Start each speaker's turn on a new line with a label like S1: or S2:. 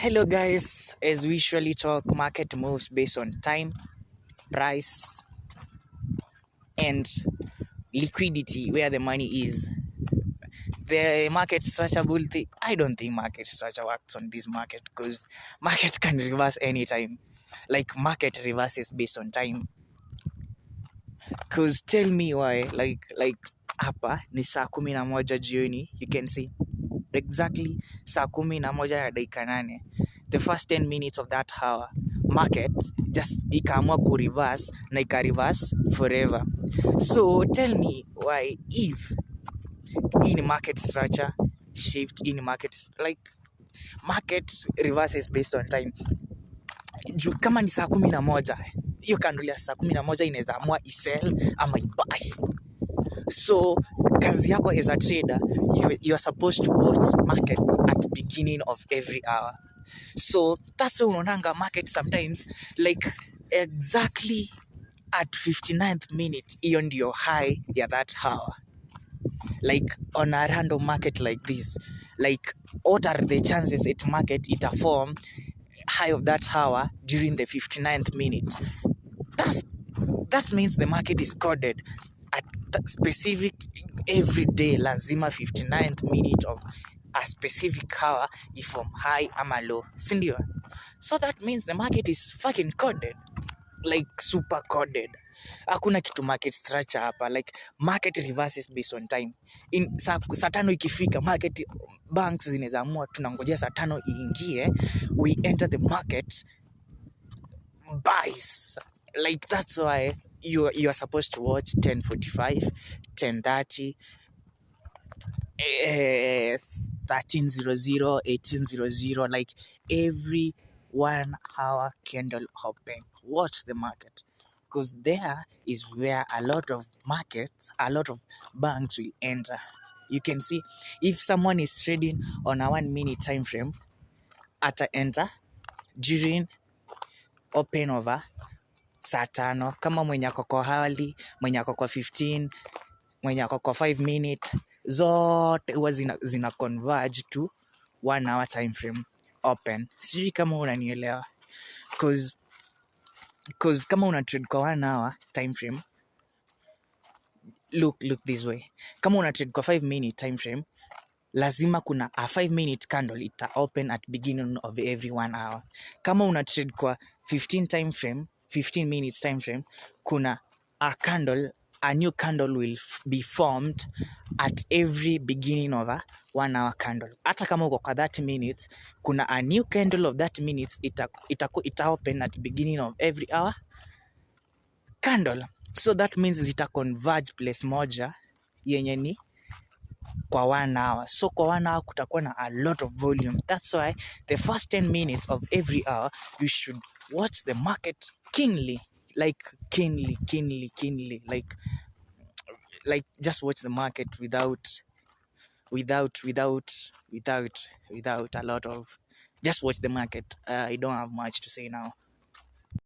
S1: Hello guys, as we usually talk, market moves based on time, price, and liquidity, where the money is. The market structurable thing, I don't think market structure works on this market because market can reverse anytime. Like market reverses based on time. Cause tell me why, like hapa ni saa 11 jioni, you can see exactly saa 11:08. The first 10 minutes of that hour market just ikaamua kureverse na ikareverse forever. So tell me why, if in market structure shift, in market like market reverses based on time, kama ni saa 11, hiyo candle ya saa 11 inaweza amua isell ama ibuy. So kazi yako as a trader, you're supposed to watch market at the beginning of every hour. So that's why unaonanga market sometimes like exactly at 59th minute, hiyo ndio high ya that hour. Like on a random market like this, like what are the chances at market it form high of that hour during the 59th minute? That means the market is coded at specific every day, lazima 59th minute of a specific hour ifom high ama low, sindio? So that means the market is fucking coded, like super coded. Hakuna kitu market structure hapa, like market reverses based on time. In saa 5 ikifika, market banks zinaweza amua tunangojea saa 5 iingie, we enter the market buys. Like that's why you are supposed to watch 10:45, 10:30, 13:00, 18:00, like every 1 hour candle hopping. Watch the market, because there is where a lot of banks will enter. You can see if someone is trading on a 1 minute time frame, ata enter during open over saa 5. Kama mwenye ako kwa hali, mwenye ako kwa 15, mwenye ako kwa 5 minute, zote huwa zina converge to 1 hour time frame open. Sijui kama unanielewa, cause kama una trade kwa 1 hour time frame, look this way. Kama una trade kwa 5 minute time frame, lazima kuna a 5 minute candle ita open at beginning of every 1 hour. Kama una trade kwa 15 minutes time frame, kuna a new candle will be formed at every beginning of a 1 hour candle. Hata kama uko kwa 30 minutes, kuna a new candle of that minutes ita open at beginning of every hour candle. So that means zita converge place moja yenye ni kwa 1 hour. So kwa 1 hour kutakuwa na a lot of volume. That's why the first 10 minutes of every hour you should watch the market keenly, like keenly, like just watch the market without a lot of, just watch the market. I don't have much to say now.